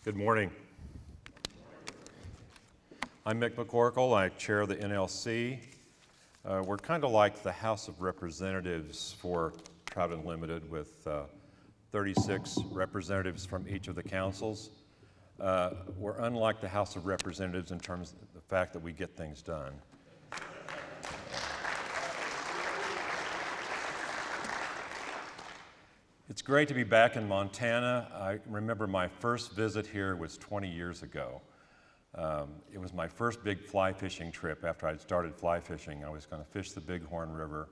Good morning. I'm Mick McCorcle. I chair the NLC. We're kind of like the House of Representatives for Trout Unlimited with 36 representatives from each of the councils. We're unlike the House of Representatives in terms of the fact that we get things done. It's great to be back in Montana. I remember my first visit here was 20 years ago. It was my first big fly fishing trip after I'd started fly fishing. I was going to fish the Bighorn River,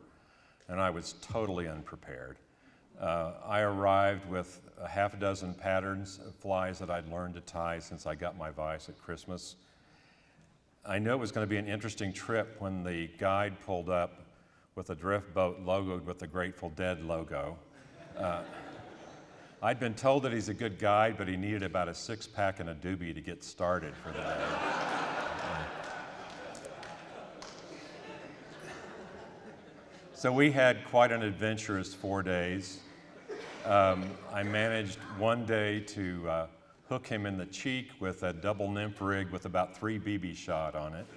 and I was totally unprepared. I arrived with a half a dozen patterns of flies that I'd learned to tie since I got my vise at Christmas. I knew it was going to be an interesting trip when the guide pulled up with a drift boat logoed with the Grateful Dead logo. I'd been told that he's a good guide, but he needed about a six-pack and a doobie to get started for the day. So we had quite an adventurous 4 days. I managed one day to hook him in the cheek with a double nymph rig with about 3 BB shot on it.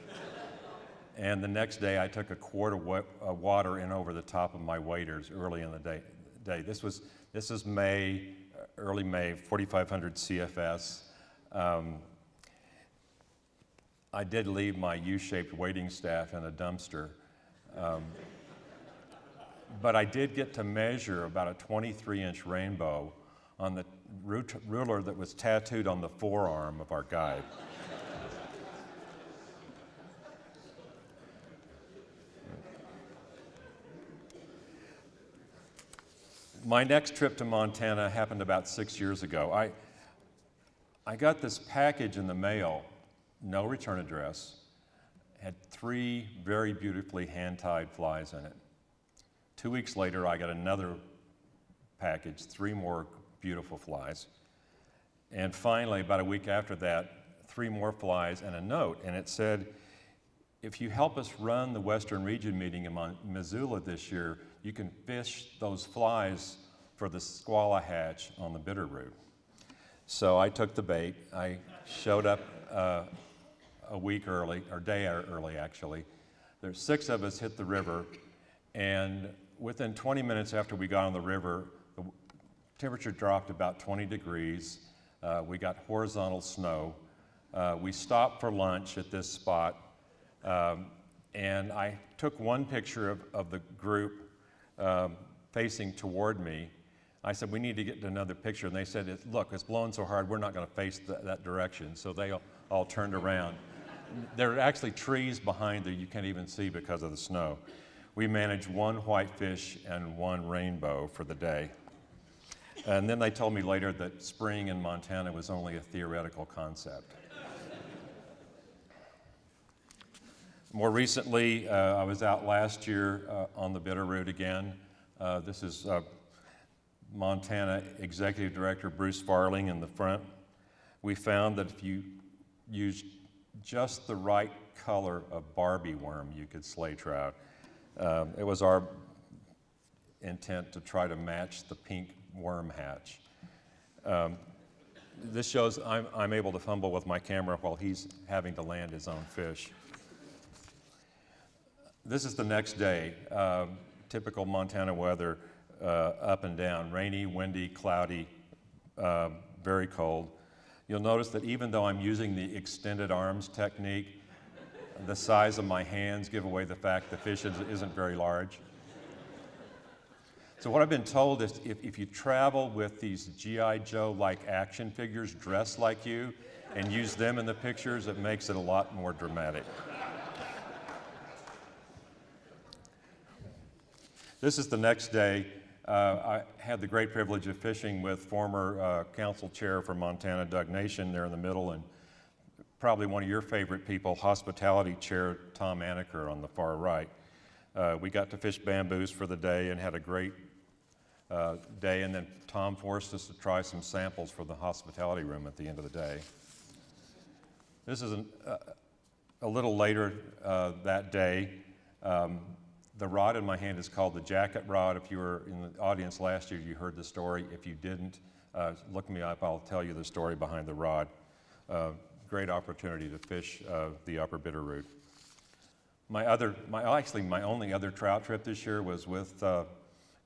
And the next day I took a quart of water in over the top of my waders early in the day. This is May, early May, 4,500 CFS. I did leave my U-shaped waiting staff in a dumpster, but I did get to measure about a 23-inch rainbow on the ruler that was tattooed on the forearm of our guide. My next trip to Montana happened about 6 years ago. I got this package in the mail, no return address, had 3 very beautifully hand-tied flies in it. 2 weeks later, I got another package, 3 more beautiful flies. And finally, about a week after that, 3 more flies and a note, and it said, if you help us run the Western Region meeting in Missoula this year, you can fish those flies for the squala hatch on the Bitterroot. So I took the bait. I showed up a week early, or day early actually. There's 6 of us hit the river, and within 20 minutes after we got on the river, the temperature dropped about 20 degrees. We got horizontal snow. We stopped for lunch at this spot. And I took one picture of the group facing toward me. I said, we need to get another picture. And they said, look, it's blowing so hard, we're not going to face that direction. So they all turned around. There are actually trees behind there you can't even see because of the snow. We managed 1 whitefish and 1 rainbow for the day. And then they told me later that spring in Montana was only a theoretical concept. More recently, I was out last year on the Bitterroot again. This is Montana Executive Director Bruce Farling in the front. We found that if you use just the right color of Barbie worm, you could slay trout. It was our intent to try to match the pink worm hatch. This shows I'm able to fumble with my camera while he's having to land his own fish. This is the next day, typical Montana weather, up and down, rainy, windy, cloudy, very cold. You'll notice that even though I'm using the extended arms technique, the size of my hands give away the fact the fish isn't very large. So what I've been told is if you travel with these G.I. Joe-like action figures dressed like you and use them in the pictures, it makes it a lot more dramatic. This is the next day. I had the great privilege of fishing with former council chair for Montana, Doug Nation, there in the middle, and probably one of your favorite people, hospitality chair Tom Anaker on the far right. We got to fish bamboos for the day and had a great day, and then Tom forced us to try some samples for the hospitality room at the end of the day. This is a little later that day. The rod in my hand is called the jacket rod. If you were in the audience last year, you heard the story. If you didn't, look me up, I'll tell you the story behind the rod. Great opportunity to fish the Upper Bitterroot. My only other trout trip this year was with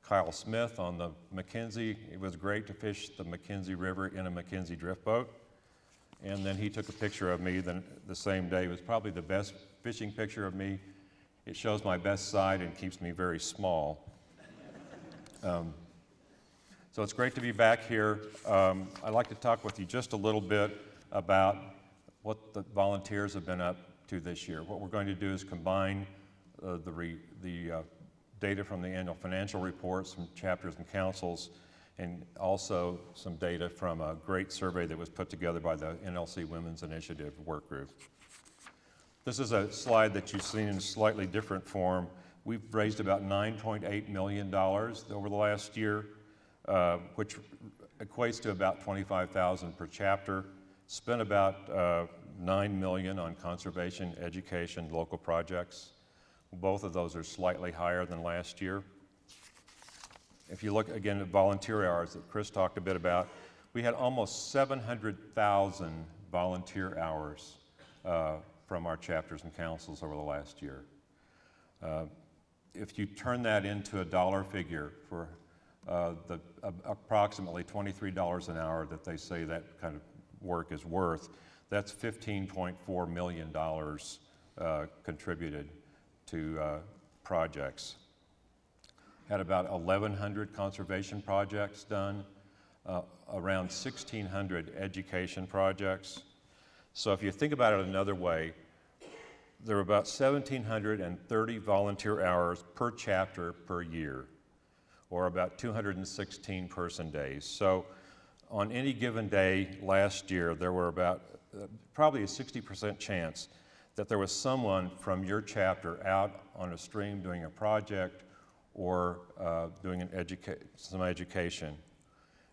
Kyle Smith on the McKenzie. It was great to fish the McKenzie River in a McKenzie drift boat. And then he took a picture of me the same day. It was probably the best fishing picture of me. It shows my best side and keeps me very small. So it's great to be back here. I'd like to talk with you just a little bit about what the volunteers have been up to this year. What we're going to do is combine the data from the annual financial reports from chapters and councils, and also some data from a great survey that was put together by the NLC Women's Initiative work group. This is a slide that you've seen in a slightly different form. We've raised about $9.8 million over the last year, which equates to about $25,000 per chapter. Spent about $9 million on conservation, education, local projects. Both of those are slightly higher than last year. If you look again at volunteer hours that Chris talked a bit about, we had almost 700,000 volunteer hours from our chapters and councils over the last year. If you turn that into a dollar figure for approximately $23 an hour that they say that kind of work is worth, that's $15.4 million contributed to projects. Had about 1,100 conservation projects done, around 1,600 education projects. So if you think about it another way, there are about 1,730 volunteer hours per chapter per year, or about 216 person days. So on any given day last year, there were about probably a 60% chance that there was someone from your chapter out on a stream doing a project or doing some education.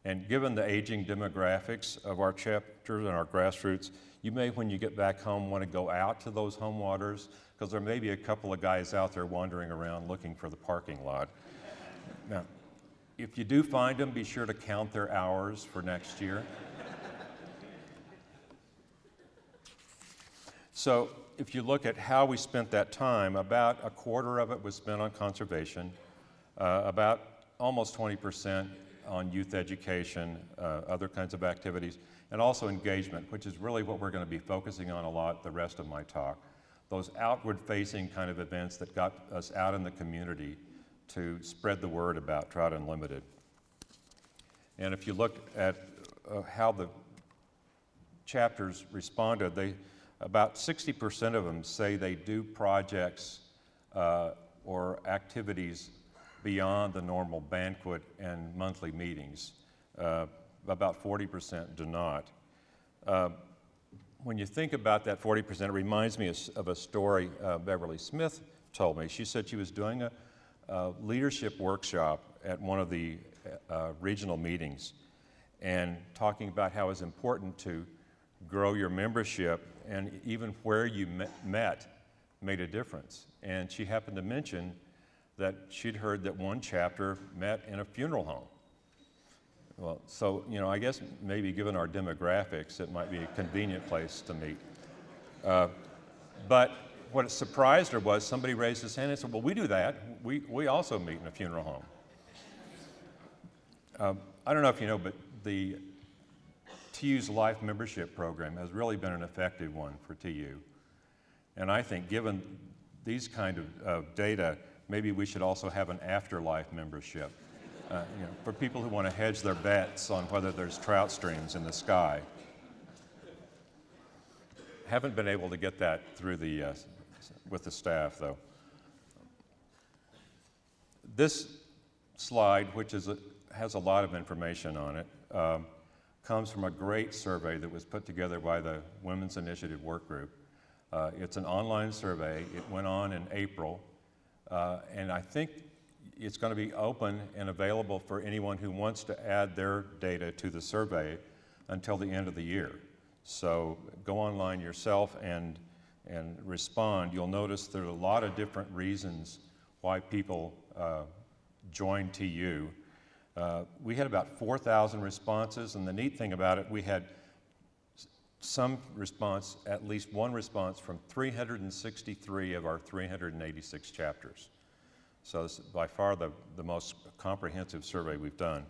And given the aging demographics of our chapters and our grassroots, you may, when you get back home, want to go out to those home waters, because there may be a couple of guys out there wandering around looking for the parking lot. Now, if you do find them, be sure to count their hours for next year. So if you look at how we spent that time, about a quarter of it was spent on conservation, about almost 20% on youth education, other kinds of activities, and also engagement, which is really what we're going to be focusing on a lot the rest of my talk. Those outward-facing kind of events that got us out in the community to spread the word about Trout Unlimited. And if you look at how the chapters responded, about 60% of them say they do projects or activities beyond the normal banquet and monthly meetings. About 40% do not. When you think about that 40%, it reminds me of a story Beverly Smith told me. She said she was doing a leadership workshop at one of the regional meetings and talking about how it's important to grow your membership, and even where you met made a difference. And she happened to mention that she'd heard that one chapter met in a funeral home. Well, so, I guess maybe given our demographics, it might be a convenient place to meet. But what surprised her was somebody raised his hand and said, well, we do that. We also meet in a funeral home. I don't know if you know, but the TU's Life Membership Program has really been an effective one for TU. And I think given these kind of data, maybe we should also have an afterlife membership. For people who want to hedge their bets on whether there's trout streams in the sky. Haven't been able to get that through with the staff, though. This slide, which has a lot of information on it, comes from a great survey that was put together by the Women's Initiative Work Group. It's an online survey. It went on in April, and I think it's going to be open and available for anyone who wants to add their data to the survey until the end of the year. So go online yourself and respond. You'll notice there are a lot of different reasons why people join TU. We had about 4,000 responses, and the neat thing about it, we had some response, at least one response from 363 of our 386 chapters. So this is by far the most comprehensive survey we've done.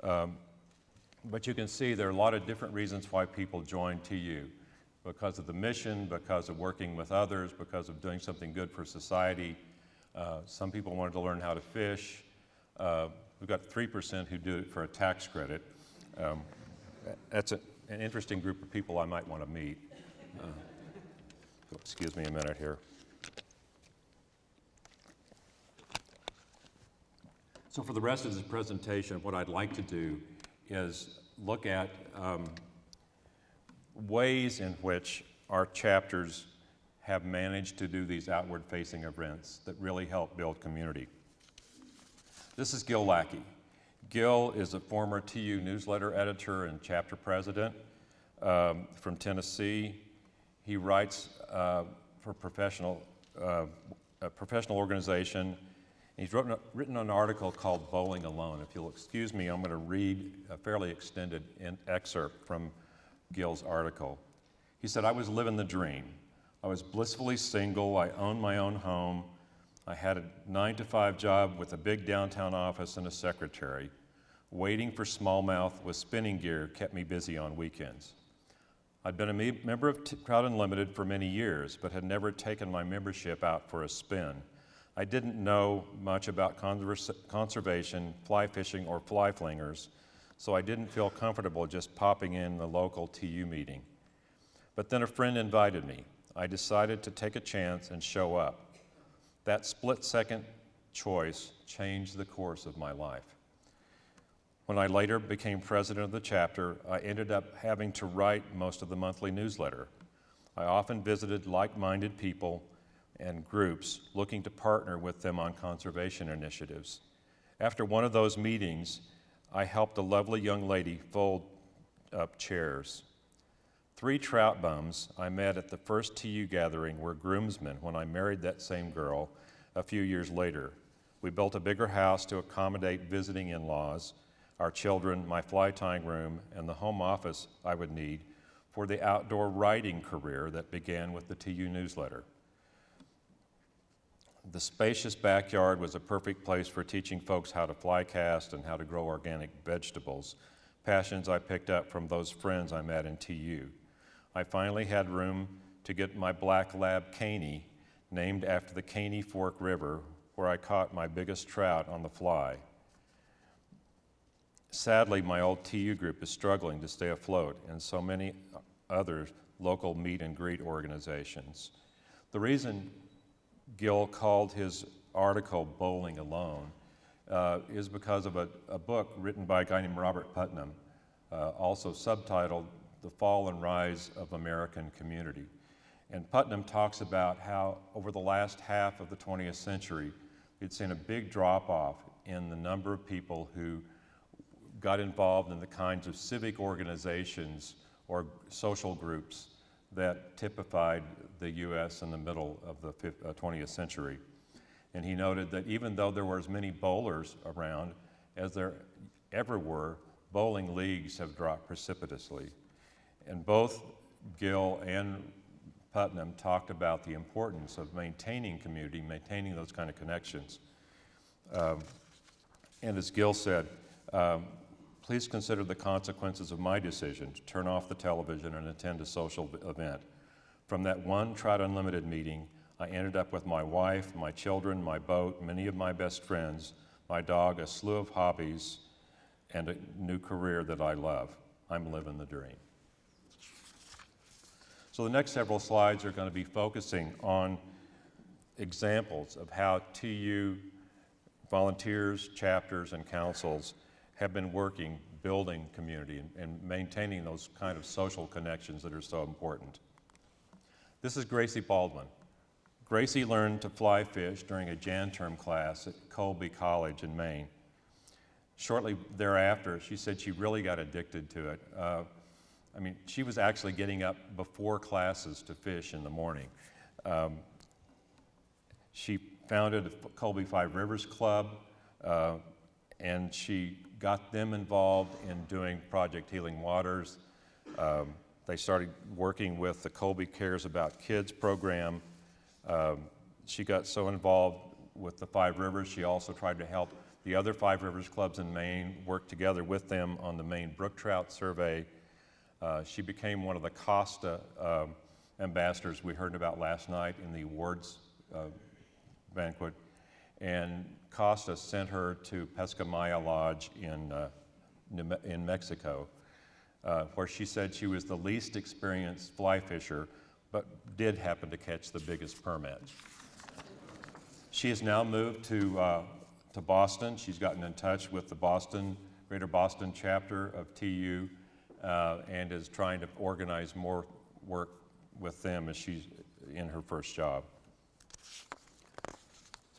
But you can see there are a lot of different reasons why people join TU. Because of the mission, because of working with others, because of doing something good for society. Some people wanted to learn how to fish. We've got 3% who do it for a tax credit. That's an interesting group of people I might want to meet. Excuse me a minute here. So for the rest of this presentation, what I'd like to do is look at ways in which our chapters have managed to do these outward-facing events that really help build community. This is Gil Lackey. Gil is a former TU newsletter editor and chapter president from Tennessee. He writes for a professional organization. He's written an article called Bowling Alone. If you'll excuse me, I'm going to read a fairly extended excerpt from Gil's article. He said, "I was living the dream. I was blissfully single. I owned my own home. I had a 9-to-5 job with a big downtown office and a secretary. Waiting for smallmouth with spinning gear kept me busy on weekends. I'd been a member of Trout Unlimited for many years, but had never taken my membership out for a spin. I didn't know much about conservation, fly fishing, or fly flingers, so I didn't feel comfortable just popping in the local TU meeting. But then a friend invited me. I decided to take a chance and show up. That split-second choice changed the course of my life. When I later became president of the chapter, I ended up having to write most of the monthly newsletter. I often visited like-minded people and groups looking to partner with them on conservation initiatives. After one of those meetings, I helped a lovely young lady fold up chairs. 3 trout bums I met at the first TU gathering were groomsmen when I married that same girl a few years later. We built a bigger house to accommodate visiting in-laws, our children, my fly tying room, and the home office I would need for the outdoor writing career that began with the TU newsletter. The spacious backyard was a perfect place for teaching folks how to fly cast and how to grow organic vegetables, passions I picked up from those friends I met in TU. I finally had room to get my black lab Caney, named after the Caney Fork River, where I caught my biggest trout on the fly. Sadly, my old TU group is struggling to stay afloat, and so many other local meet and greet organizations. The reason Gil called his article Bowling Alone is because of a book written by a guy named Robert Putnam, also subtitled The Fall and Rise of American Community. And Putnam talks about how over the last half of the 20th century, we'd seen a big drop-off in the number of people who got involved in the kinds of civic organizations or social groups that typified the U.S. in the middle of the 20th century. And he noted that even though there were as many bowlers around as there ever were, bowling leagues have dropped precipitously. And both Gil and Putnam talked about the importance of maintaining community, maintaining those kind of connections. And as Gil said, please consider the consequences of my decision to turn off the television and attend a social event. From that one Trout Unlimited meeting, I ended up with my wife, my children, my boat, many of my best friends, my dog, a slew of hobbies, and a new career that I love. I'm living the dream. So the next several slides are going to be focusing on examples of how TU volunteers, chapters, and councils have been working, building community, and maintaining those kind of social connections that are so important. This is Gracie Baldwin. Gracie learned to fly fish during a Jan term class at Colby College in Maine. Shortly thereafter, she said she really got addicted to it. She was actually getting up before classes to fish in the morning. She founded the Colby Five Rivers Club, and she got them involved in doing Project Healing Waters. They started working with the Colby Cares About Kids program. She got so involved with the Five Rivers, she also tried to help the other Five Rivers clubs in Maine work together with them on the Maine brook trout survey. She became one of the Costa ambassadors we heard about last night in the awards banquet. And Costa sent her to Pescamaya Lodge in Mexico, where she said she was the least experienced fly fisher, but did happen to catch the biggest permit. She has now moved to Boston. She's gotten in touch with the Greater Boston chapter of TU and is trying to organize more work with them as she's in her first job.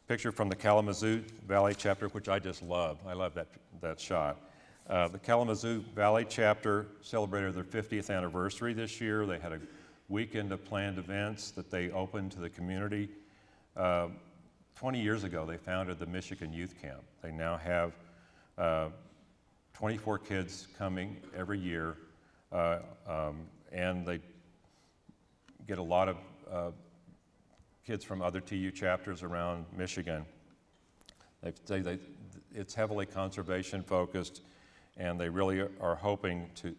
Picture from the Kalamazoo Valley chapter, which I just love. I love that shot. The Kalamazoo Valley chapter celebrated their 50th anniversary this year. They had a weekend of planned events that they opened to the community. 20 years ago, they founded the Michigan Youth Camp. They now have 24 kids coming every year, and they get a lot of kids from other TU chapters around Michigan. It's heavily conservation focused, and they really are hoping to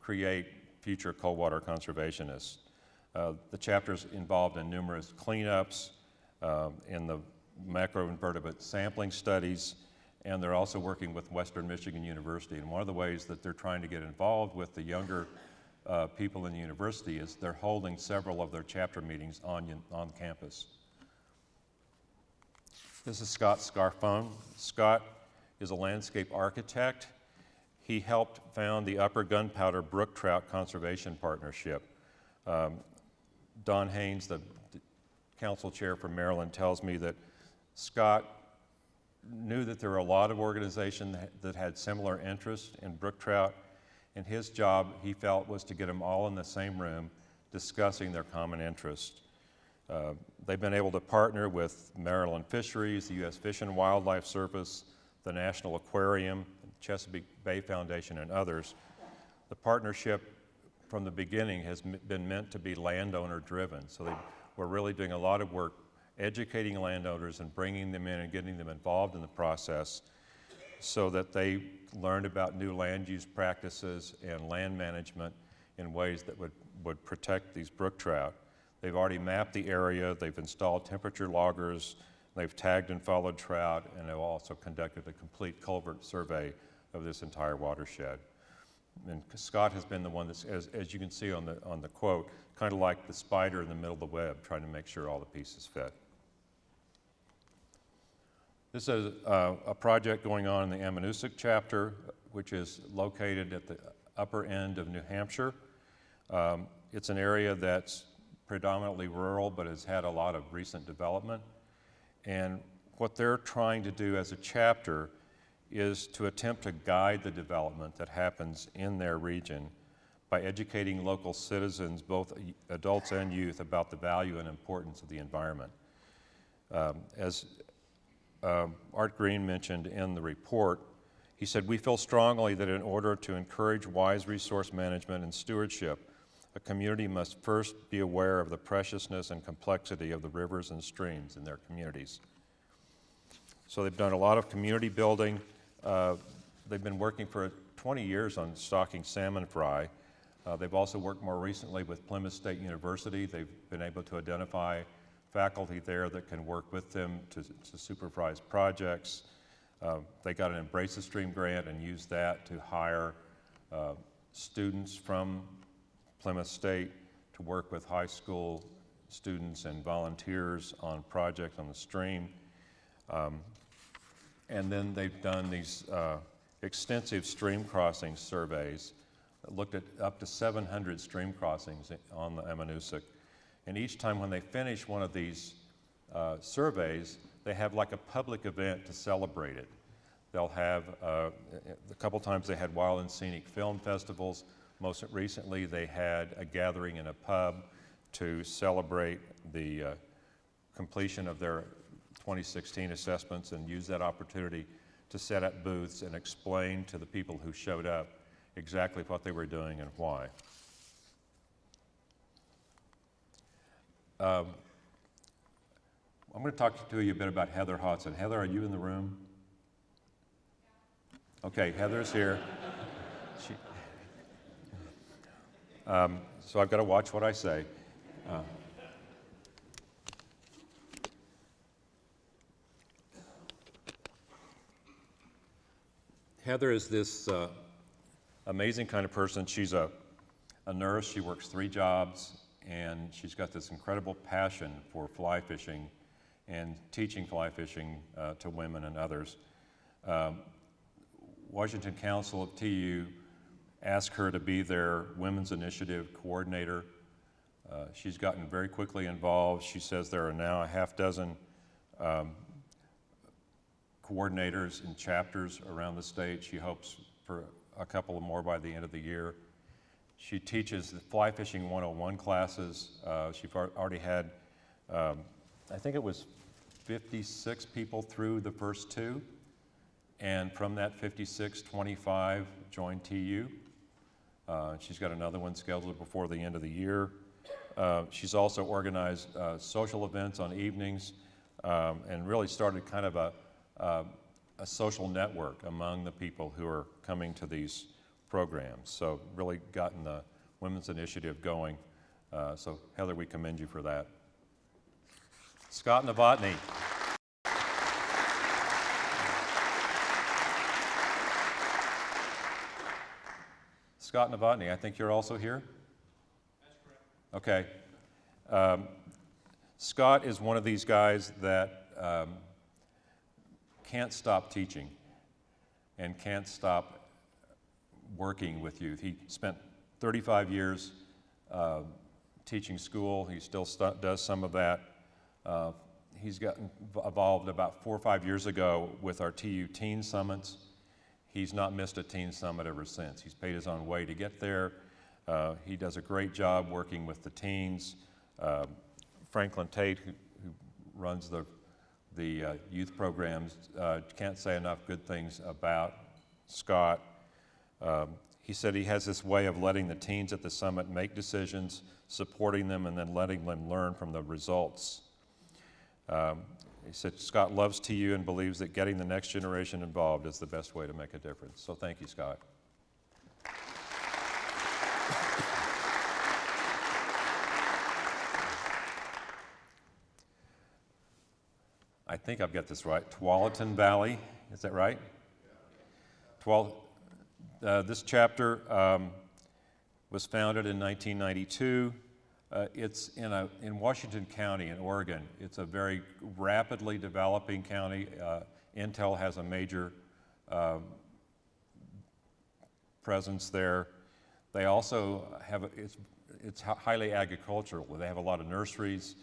create future coldwater conservationists. The chapter's involved in numerous cleanups, in the macroinvertebrate sampling studies, and they're also working with Western Michigan University. And one of the ways that they're trying to get involved with the younger people in the university is they're holding several of their chapter meetings on campus. This is Scott Scarfone. Scott is a landscape architect. He helped found the Upper Gunpowder Brook Trout Conservation Partnership. Don Haynes, the council chair from Maryland, tells me that Scott knew that there were a lot of organizations that had similar interests in brook trout, and his job, he felt, was to get them all in the same room discussing their common interest. They've been able to partner with Maryland Fisheries, the U.S. Fish and Wildlife Service, the National Aquarium, Chesapeake Bay Foundation, and others. The partnership from the beginning has been meant to be landowner driven, so we're really doing a lot of work educating landowners and bringing them in and getting them involved in the process so that they learn about new land use practices and land management in ways that would protect these brook trout. They've already mapped the area, they've installed temperature loggers, they've tagged and followed trout, and they've also conducted a complete culvert survey of this entire watershed. And Scott has been the one that's, as you can see on the quote, kind of like the spider in the middle of the web, trying to make sure all the pieces fit. This is a project going on in the Ammonoosuc chapter, which is located at the upper end of New Hampshire. It's an area that's predominantly rural, but has had a lot of recent development. And what they're trying to do as a chapter is to attempt to guide the development that happens in their region by educating local citizens, both adults and youth, about the value and importance of the environment. As Art Green mentioned in the report, he said, "We feel strongly that in order to encourage wise resource management and stewardship, a community must first be aware of the preciousness and complexity of the rivers and streams in their communities." So they've done a lot of community building. They've been working for 20 years on stocking salmon fry. They've also worked more recently with Plymouth State University. They've been able to identify faculty there that can work with them to supervise projects. They got an Embrace the Stream grant and used that to hire students from Plymouth State to work with high school students and volunteers on projects on the stream. And then they've done these extensive stream crossing surveys that looked at up to 700 stream crossings on the Ammonoosuc. And each time when they finish one of these surveys, they have like a public event to celebrate it. They'll have, a couple times they had wild and scenic film festivals. Most recently they had a gathering in a pub to celebrate the completion of their 2016 assessments and use that opportunity to set up booths and explain to the people who showed up exactly what they were doing and why. I'm going to talk to you a bit about Heather Hodson. Heather, are you in the room? Okay, Heather's here. So I've got to watch what I say. Heather is this amazing kind of person. She's a nurse. She works 3 jobs, and she's got this incredible passion for fly fishing and teaching fly fishing to women and others. Washington Council of TU asked her to be their Women's Initiative coordinator. She's gotten very quickly involved. She says there are now a half dozen coordinators in chapters around the state. She hopes for a couple more by the end of the year. She teaches the Fly Fishing 101 classes. She's already had, I think it was 56 people through the first 2. And from that 56, 25 joined TU. She's got another one scheduled before the end of the year. She's also organized social events on evenings and really started kind of a social network among the people who are coming to these programs. So really gotten the Women's Initiative going. So Heather, we commend you for that. Scott Novotny. Scott Novotny, I think you're also here? That's correct. Okay. Scott is one of these guys that can't stop teaching and can't stop working with youth. He spent 35 years teaching school. He still does some of that. He's gotten involved about 4 or 5 years ago with our TU Teen Summits. He's not missed a teen summit ever since. He's paid his own way to get there. He does a great job working with the teens. Franklin Tate, who runs the youth programs, can't say enough good things about Scott. He said he has this way of letting the teens at the summit make decisions, supporting them, and then letting them learn from the results. He said Scott loves TU and believes that getting the next generation involved is the best way to make a difference. So thank you, Scott. I think I've got this right. Tualatin Valley, is that right? This chapter was founded in 1992. It's in Washington County in Oregon. It's a very rapidly developing county. Intel has a major presence there. They also have, it's highly agricultural. They have a lot of nurseries.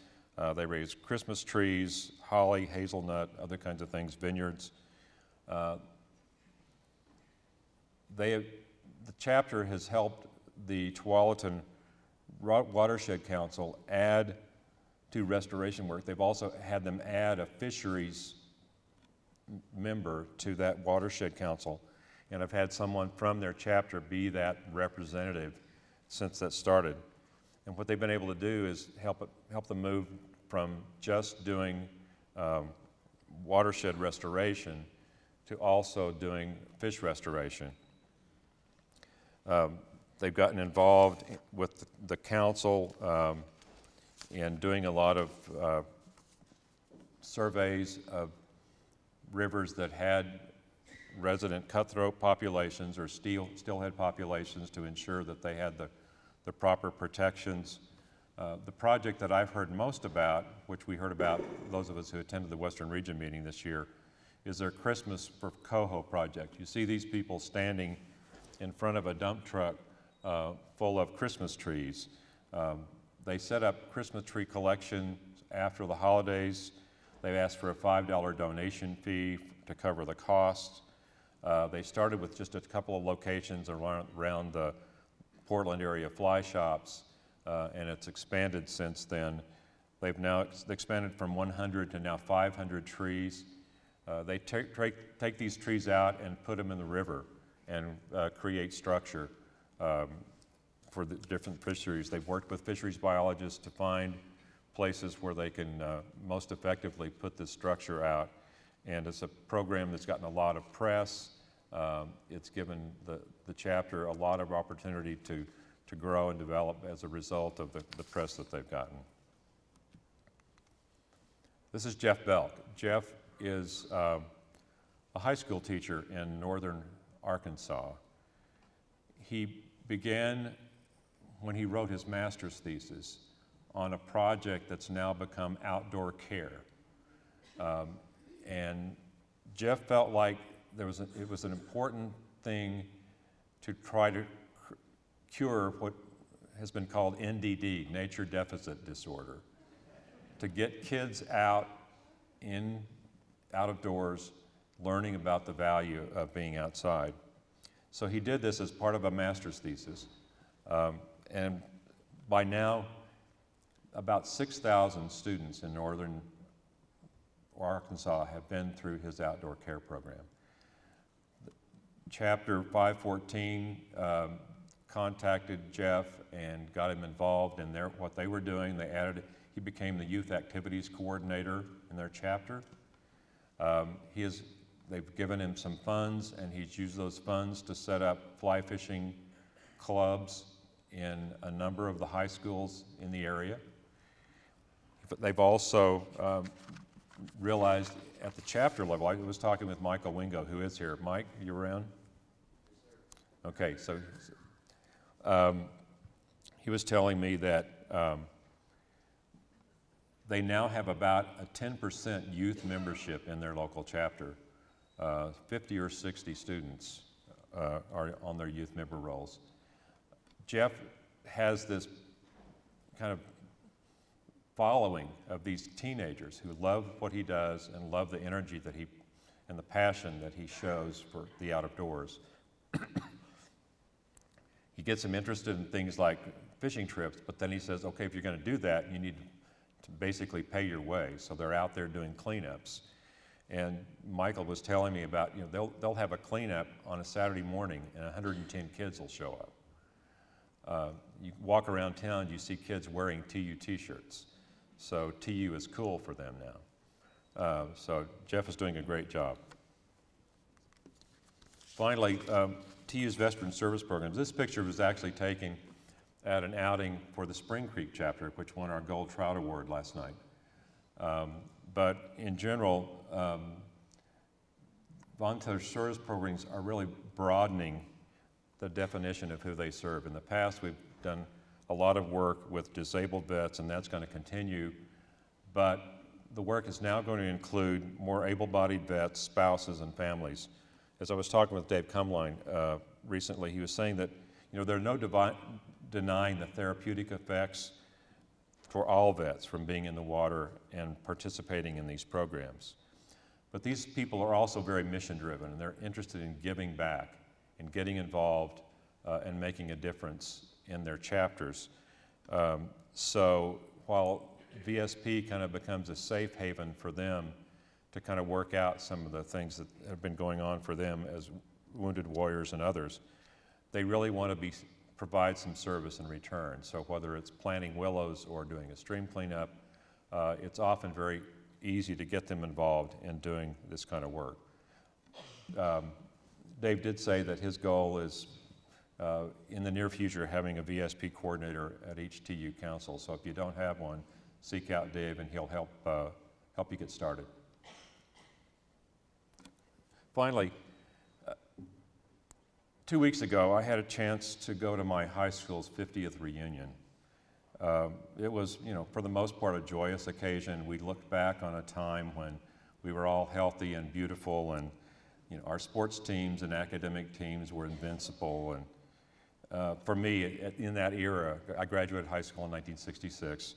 They raise Christmas trees, holly, hazelnut, other kinds of things, vineyards. The chapter has helped the Tualatin Watershed Council add to restoration work. They've also had them add a fisheries member to that Watershed Council, and I've had someone from their chapter be that representative since that started. And what they've been able to do is help them move from just doing watershed restoration to also doing fish restoration. They've gotten involved with the council in doing a lot of surveys of rivers that had resident cutthroat populations or steelhead populations to ensure that they had the proper protections. The project that I've heard most about, which we heard about, those of us who attended the Western Region meeting this year, is their Christmas for Coho project. You see these people standing in front of a dump truck full of Christmas trees. They set up Christmas tree collection after the holidays. They asked for a $5 donation fee to cover the costs. They started with just a couple of locations around the Portland area fly shops, and it's expanded since then. They've now expanded from 100 to now 500 trees. They take these trees out and put them in the river and create structure for the different fisheries. They've worked with fisheries biologists to find places where they can most effectively put this structure out. And it's a program that's gotten a lot of press. It's given the chapter a lot of opportunity to grow and develop as a result of the press that they've gotten. This is Jeff Belk. Jeff is a high school teacher in northern Arkansas. He began when he wrote his master's thesis on a project that's now become outdoor care. And Jeff felt like it was an important thing to try to cure what has been called NDD, nature deficit disorder, to get kids out of doors, learning about the value of being outside. So he did this as part of a master's thesis. And by now, about 6,000 students in northern Arkansas have been through his outdoor care program. Chapter 514 contacted Jeff and got him involved in what they were doing. He became the youth activities coordinator in their chapter. They've given him some funds, and he's used those funds to set up fly fishing clubs in a number of the high schools in the area. But they've also realized at the chapter level, I was talking with Michael Wingo, who is here. Mike, you around? Okay, so he was telling me that they now have about a 10% youth membership in their local chapter. 50 or 60 students are on their youth member rolls. Jeff has this kind of following of these teenagers who love what he does and love the energy and the passion that he shows for the out of doors. He gets them interested in things like fishing trips, but then he says, okay, if you're going to do that, you need to basically pay your way. So they're out there doing cleanups. And Michael was telling me about, they'll have a cleanup on a Saturday morning and 110 kids will show up. You walk around town, you see kids wearing TU t-shirts. So TU is cool for them now. So Jeff is doing a great job. Finally, TU's Veteran Service Programs. This picture was actually taken at an outing for the Spring Creek chapter, which won our Gold Trout Award last night. But in general, volunteer service programs are really broadening the definition of who they serve. In the past, we've done a lot of work with disabled vets, and that's going to continue. But the work is now going to include more able-bodied vets, spouses, and families. As I was talking with Dave Cumline recently, he was saying that there are no denying the therapeutic effects for all vets from being in the water and participating in these programs. But these people are also very mission-driven, and they're interested in giving back and getting involved and making a difference in their chapters. So while VSP kind of becomes a safe haven for them to kind of work out some of the things that have been going on for them as wounded warriors and others, they really want to provide some service in return. So whether it's planting willows or doing a stream cleanup, it's often very easy to get them involved in doing this kind of work. Dave did say that his goal is in the near future having a VSP coordinator at each TU council. So if you don't have one, seek out Dave and he'll help you get started. Finally, 2 weeks ago, I had a chance to go to my high school's 50th reunion. It was, for the most part, a joyous occasion. We looked back on a time when we were all healthy and beautiful, and our sports teams and academic teams were invincible. And for me, in that era, I graduated high school in 1966.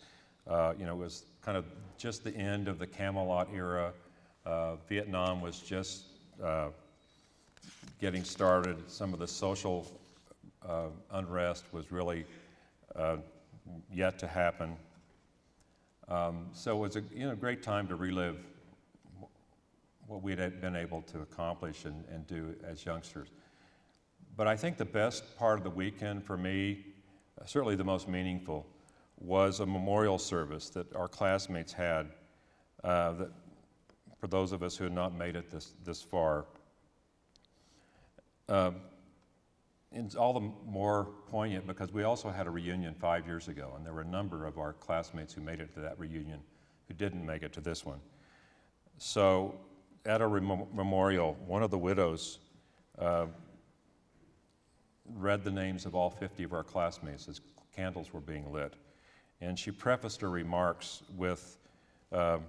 It was kind of just the end of the Camelot era. Vietnam was just getting started. Some of the social unrest was really yet to happen. So it was a great time to relive what we had been able to accomplish and do as youngsters. But I think the best part of the weekend for me, certainly the most meaningful, was a memorial service that our classmates had that for those of us who had not made it this far. It's all the more poignant because we also had a reunion 5 years ago, and there were a number of our classmates who made it to that reunion who didn't make it to this one. So at a memorial, one of the widows read the names of all 50 of our classmates as candles were being lit. And she prefaced her remarks with the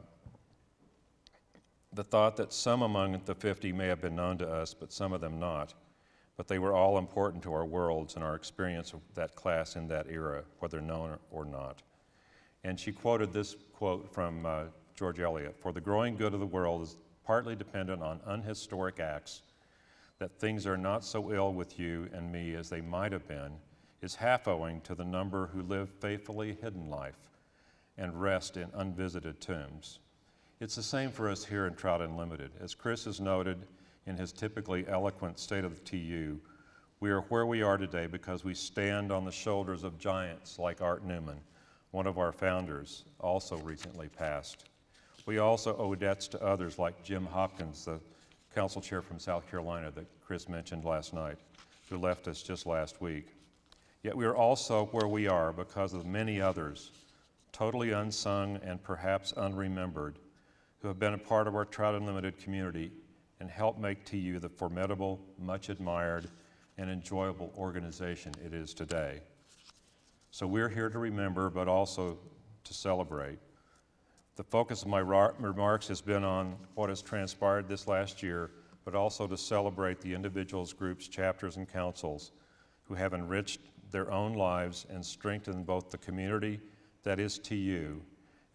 thought that some among the 50 may have been known to us, but some of them not. But they were all important to our worlds and our experience of that class in that era, whether known or not. And she quoted this quote from George Eliot: "For the growing good of the world is partly dependent on unhistoric acts. That things are not so ill with you and me as they might have been is half owing to the number who live faithfully hidden life and rest in unvisited tombs." It's the same for us here in Trout Unlimited. As Chris has noted in his typically eloquent State of the TU, we are where we are today because we stand on the shoulders of giants like Art Newman, one of our founders, also recently passed. We also owe debts to others like Jim Hopkins, the council chair from South Carolina that Chris mentioned last night, who left us just last week. Yet we are also where we are because of many others, totally unsung and perhaps unremembered, who have been a part of our Trout Unlimited community and helped make TU the formidable, much admired, and enjoyable organization it is today. So we're here to remember, but also to celebrate. The focus of my remarks has been on what has transpired this last year, but also to celebrate the individuals, groups, chapters, and councils who have enriched their own lives and strengthened both the community that is TU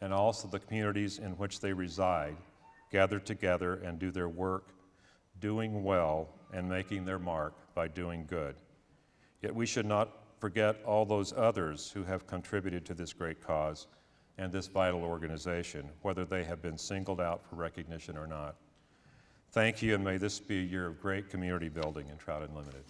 and also the communities in which they reside, gather together and do their work, doing well and making their mark by doing good. Yet we should not forget all those others who have contributed to this great cause and this vital organization, whether they have been singled out for recognition or not. Thank you, and may this be a year of great community building in Trout Unlimited.